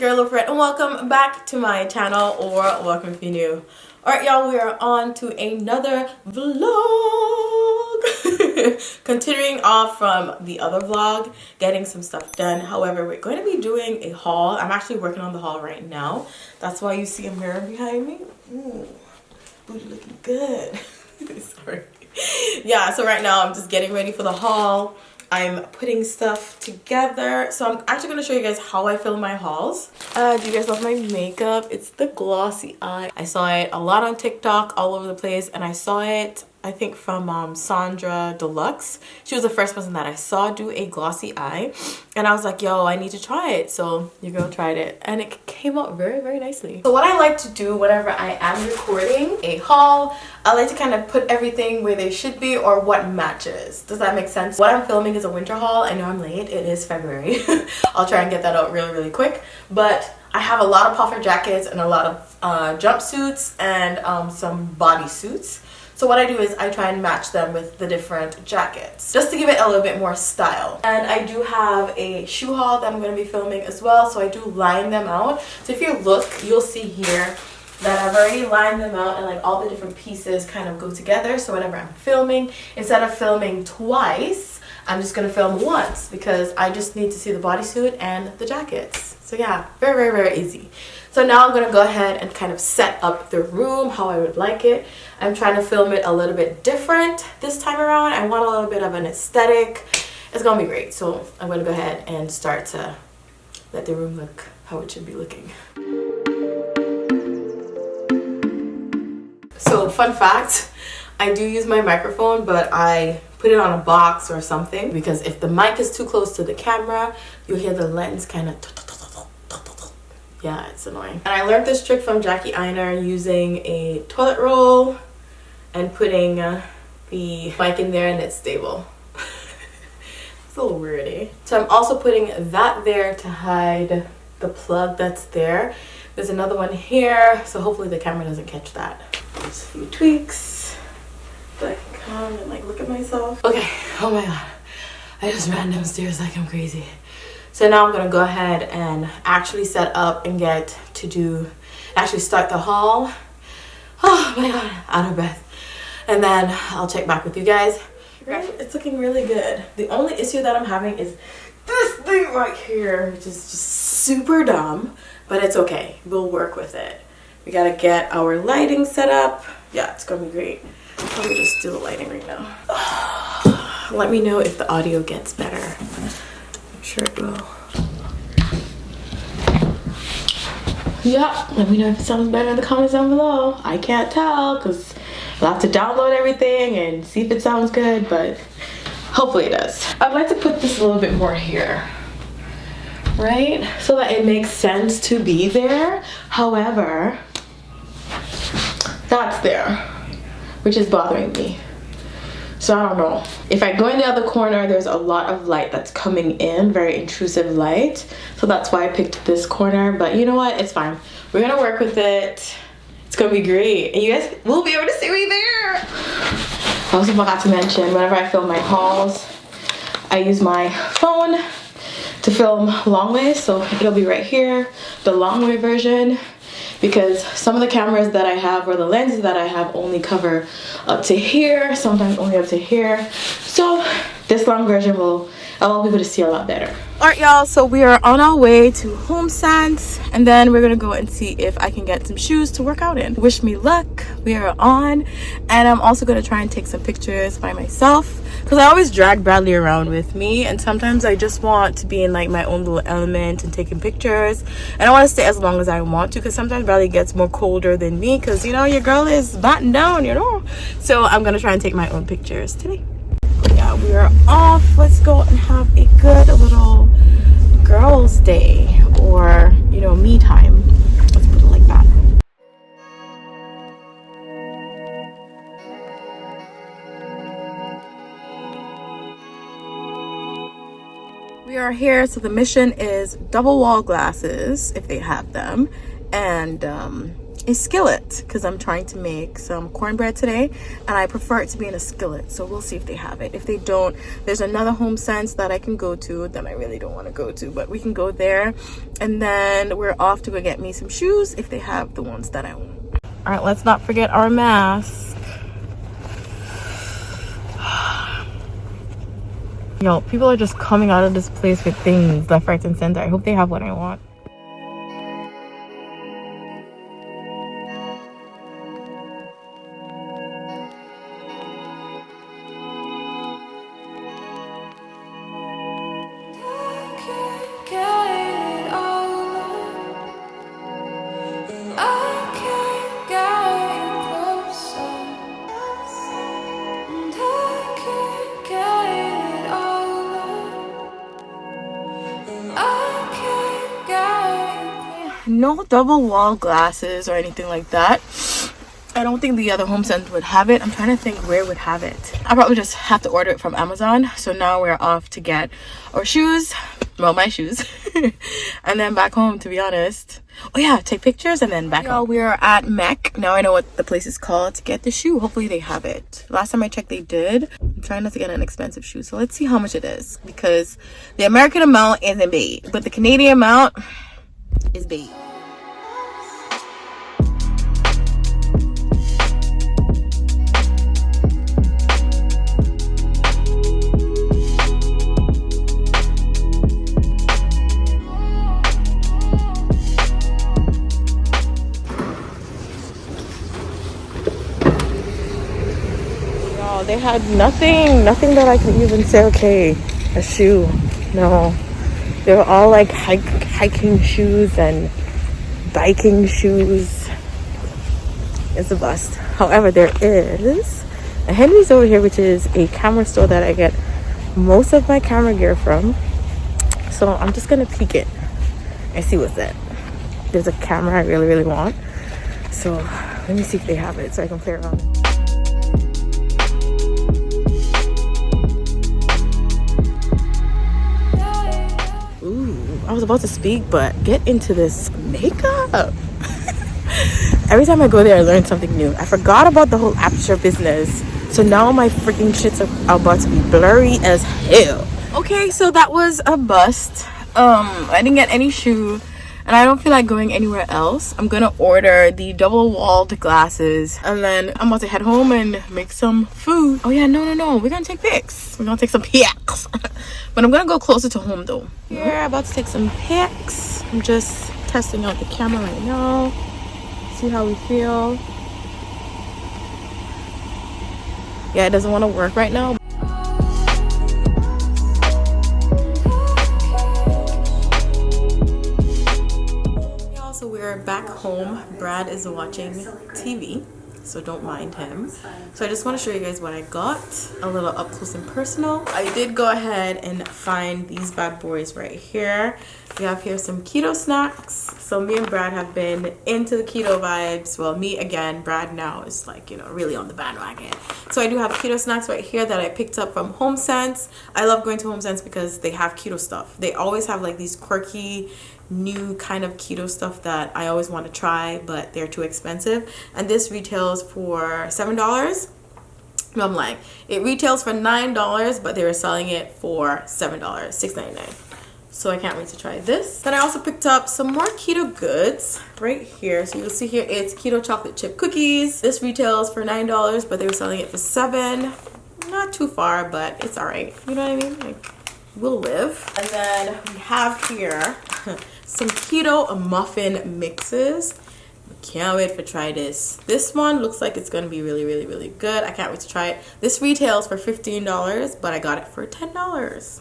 girl Loaferette, and welcome back to my channel, or welcome if you're new. Alright y'all, we are on to another vlog. Continuing off from the other vlog, getting some stuff done. However, we're going to be doing a haul. I'm actually working on the haul right now. That's why you see a mirror behind me. Ooh, booty looking good. Sorry. Yeah, so right now I'm just getting ready for the haul. I'm putting stuff together. So I'm actually going to show you guys how I film my hauls. Do you guys love my makeup? It's the glossy eye. I saw it a lot on TikTok, all over the place. And I saw it, I think, from Sandra Deluxe. She was the first person that I saw do a glossy eye. And I was like, yo, I need to try it. So your girl tried it. And it came out very, very nicely. So what I like to do whenever I am recording a haul, I like to kind of put everything where they should be or what matches. Does that make sense? What I'm filming is a winter haul. I know I'm late. It is February. I'll try and get that out really, really quick. But I have a lot of puffer jackets and a lot of jumpsuits and some bodysuits. So what I do is I try and match them with the different jackets just to give it a little bit more style. And I do have a shoe haul that I'm going to be filming as well. So I do line them out. So if you look, you'll see here that I've already lined them out and like all the different pieces kind of go together. So whenever I'm filming, instead of filming twice, I'm just going to film once because I just need to see the bodysuit and the jackets. So yeah, very, very, very easy. So now I'm going to go ahead and kind of set up the room how I would like it. I'm trying to film it a little bit different this time around. I want a little bit of an aesthetic. It's going to be great. So I'm going to go ahead and start to let the room look how it should be looking. So fun fact, I do use my microphone, but I put it on a box or something because if the mic is too close to the camera, you'll hear the lens kind of, yeah, it's annoying. And I learned this trick from Jackie Einer using a toilet roll and putting the mic in there and it's stable. It's a little weird, eh? So I'm also putting that there to hide the plug that's there. There's another one here, so hopefully the camera doesn't catch that. Just a few tweaks so I can come and like look at myself. Okay, oh my god, I just ran downstairs like I'm crazy. So now I'm gonna go ahead and actually set up and get to actually start the haul. Oh my god, out of breath. And then I'll check back with you guys. It's looking really good. The only issue that I'm having is this thing right here, which is just super dumb, but it's okay. We'll work with it. We gotta get our lighting set up. Yeah, it's gonna be great. Let me just do the lighting right now. Let me know if the audio gets better. I'm sure it will. Yeah, let me know if it sounds better in the comments down below. I can't tell because I'll have to download everything and see if it sounds good, but hopefully it does. I'd like to put this a little bit more here, right? So that it makes sense to be there. However, that's there, which is bothering me. So I don't know. If I go in the other corner, there's a lot of light that's coming in, very intrusive light. So that's why I picked this corner, but you know what? It's fine. We're gonna work with it. It's gonna be great. And you guys will be able to see me there. I also forgot to mention, whenever I film my hauls, I use my phone to film long way. So it'll be right here, the long way version. Because some of the cameras that I have or the lenses that I have only cover up to here, sometimes only up to here. So this long version will allow people to see a lot better. Alright y'all, so we are on our way to Home Sense and then we're gonna go and see if I can get some shoes to work out in. Wish me luck, we are on. And I'm also gonna try and take some pictures by myself because I always drag Bradley around with me and sometimes I just want to be in like my own little element and taking pictures. And I want to stay as long as I want to because sometimes Bradley gets more colder than me because you know your girl is battened down, you know. So I'm gonna try and take my own pictures today. Yeah, we are off. Let's go and have a good little girls' day or, you know, me time. Let's put it like that. We are here, so the mission is double wall glasses if they have them, and a skillet because I'm trying to make some cornbread today, and I prefer it to be in a skillet. So we'll see if they have it. If they don't, there's another Home Sense that I can go to that I really don't want to go to, but we can go there. And then we're off to go get me some shoes if they have the ones that I want. All right, let's not forget our mask. Yo, people are just coming out of this place with things left, right, and center. I hope they have what I want. No double wall glasses or anything like that. I don't think the other Home Sense would have it. I'm trying to think where would have it. I probably just have to order it from Amazon. So now we're off to get our shoes. Well, my shoes. And then back home, to be honest. Oh yeah, take pictures and then back home. We're at Mech. Now I know what the place is called to get the shoe. Hopefully they have it. Last time I checked, they did. I'm trying not to get an expensive shoe. So let's see how much it is. Because the American amount isn't big. But the Canadian amount is big. They had nothing that I could even say, okay, a shoe. No, they were all like hiking shoes and biking shoes. It's a bust. However, there is a Henry's over here, which is a camera store that I get most of my camera gear from. So I'm just gonna peek it and see what's that. There's a camera I really want. So let me see if they have it so I can play around. I was about to speak, but get into this makeup. Every time I go there, I learn something new. I forgot about the whole aperture business. So now my freaking shits are about to be blurry as hell. Okay, so that was a bust. I didn't get any shoe, and I don't feel like going anywhere else. I'm gonna order the double-walled glasses, and then I'm about to head home and make some food. Oh yeah, no. We're gonna take pics. We're gonna take some pics. But I'm gonna go closer to home though. We're about to take some pics. I'm just testing out the camera right now. See how we feel. Yeah, it doesn't want to work right now. So we're back home. Brad is watching TV, so don't mind him. So I just want to show you guys what I got, a little up close and personal. I did go ahead and find these bad boys right here. We have here some keto snacks. So me and Brad have been into the keto vibes. Well, me again, Brad now is like, you know, really on the bandwagon. So I do have keto snacks right here that I picked up from Home Sense. I love going to Home Sense because they have keto stuff. They always have like these quirky new kind of keto stuff that I always want to try, but they're too expensive. And this retails for $7. No, I'm lying. It retails for $9, but they were selling it for $7, $6.99. So I can't wait to try this. Then I also picked up some more keto goods right here. So you'll see here it's keto chocolate chip cookies. This retails for $9, but they were selling it for $7. Not too far, but it's all right. You know what I mean? Like, we'll live. And then we have here some keto muffin mixes. Can't wait to try this. This one looks like it's gonna be really good. I can't wait to try it. This retails for $15, but I got it for $10.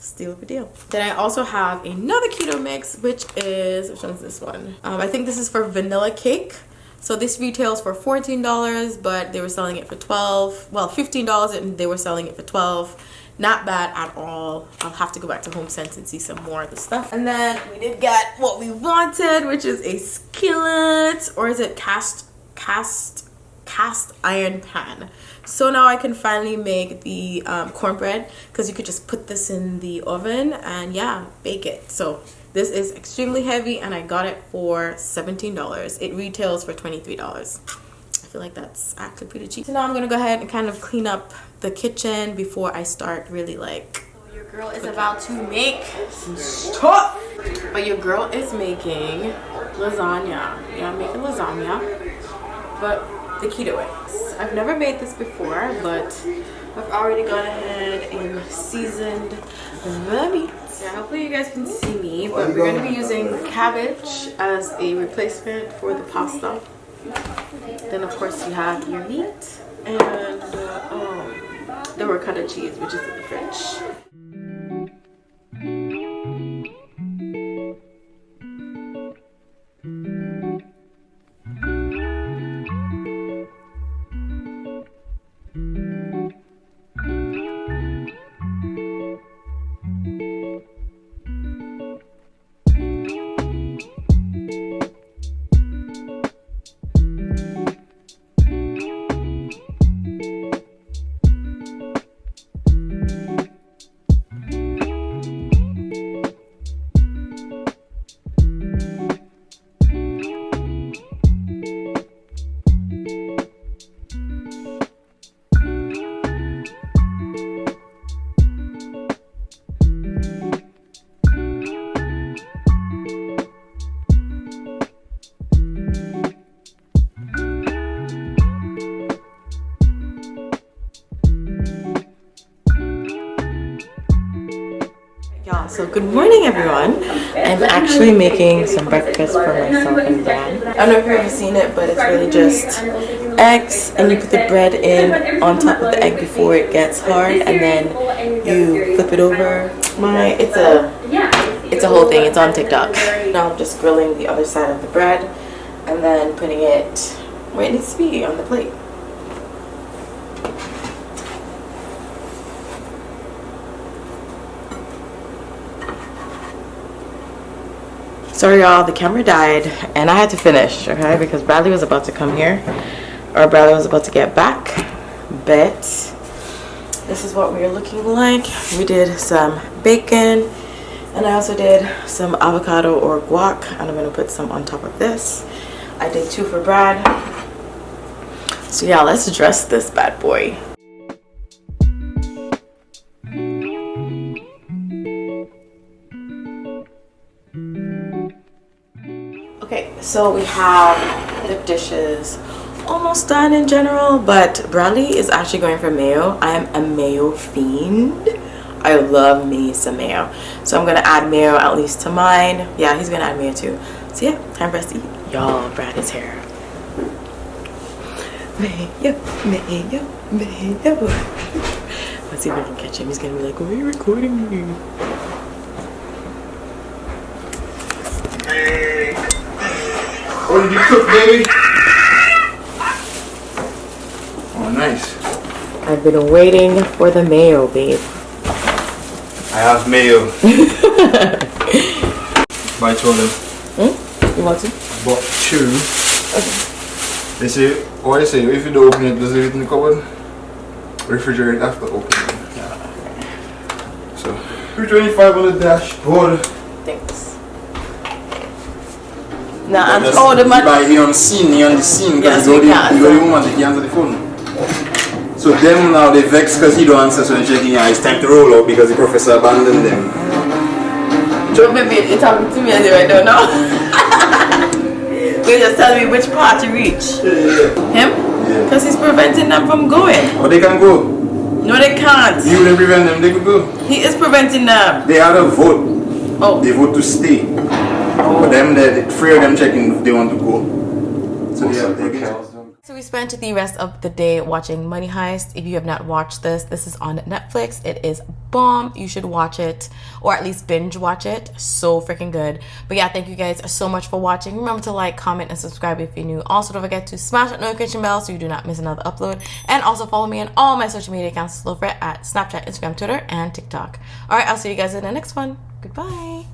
Steal of a deal. Then I also have another keto mix, which one's this one? I think this is for vanilla cake. So this retails for $14, but they were selling it for $15, and they were selling it for $12. Not bad at all. I'll have to go back to Home Sense and see some more of the stuff. And then we did get what we wanted, which is a skillet, or is it cast iron pan. So now I can finally make the cornbread, because you could just put this in the oven and yeah, bake it. So This is extremely heavy and I got it for $17. It retails for $23. I feel like that's actually pretty cheap. So now I'm gonna go ahead and kind of clean up the kitchen before I start really like. Your girl is about to make some stuff. But your girl is making lasagna. Yeah, I'm making lasagna, but the keto way. I've never made this before, but I've already gone ahead and seasoned the meat. Yeah, hopefully you guys can see me, but we're going to be using cabbage as a replacement for the pasta. Then of course you have your meat and the ricotta cheese, which is in the fridge. So good morning everyone. I'm actually making some breakfast for myself and Dad. I don't know if you've ever seen it, but it's really just eggs and you put the bread in on top of the egg before it gets hard and then you flip it over. It's a whole thing. It's on TikTok. Now I'm just grilling the other side of the bread and then putting it where it needs to be on the plate. Sorry y'all, the camera died and I had to finish, okay, because Bradley was about to come here, or Bradley was about to get back, but this is what we're looking like. We did some bacon and I also did some avocado or guac and I'm going to put some on top of this. I did 2 for Brad. So yeah, let's dress this bad boy. Okay, so we have the dishes almost done in general, but Bradley is actually going for mayo. I am a mayo fiend. I love me some mayo. So I'm going to add mayo at least to mine. Yeah, he's going to add mayo too. So yeah, time for us to eat. Y'all, Brad is here. Mayo, mayo, mayo. Let's see if I can catch him. He's going to be like, why are you recording me? What did you cook, baby? Oh, nice. I've been waiting for the mayo, babe. I have mayo. Buy 2 of them. You want to? Bought 2. Okay. They say, what they say, if you don't open it, just leave it in the cupboard. Refrigerate after opening. Yeah. So, 325 on the dashboard. Thanks. Nah, I'm told him. He on the scene, because he got the woman that he answered the phone. So them now they vex because he don't answer, so they're checking, yeah, it's time to roll out because the professor abandoned them. Joe, maybe you're talking to me as if I don't know. You're just telling me which part to reach. Him? Yeah. Because he's preventing them from going. Oh, they can go. No, they can't. You didn't prevent them, they could go. He is preventing them. They had a vote. Oh. They vote to stay. But them, the 3 of them checking if they want to go. So So we spent the rest of the day watching Money Heist. If you have not watched this, this is on Netflix. It is bomb. You should watch it, or at least binge watch it. So freaking good. But yeah, thank you guys so much for watching. Remember to like, comment, and subscribe if you're new. Also, don't forget to smash that notification bell so you do not miss another upload. And also follow me on all my social media accounts, Loaferette, at Snapchat, Instagram, Twitter, and TikTok. All right, I'll see you guys in the next one. Goodbye.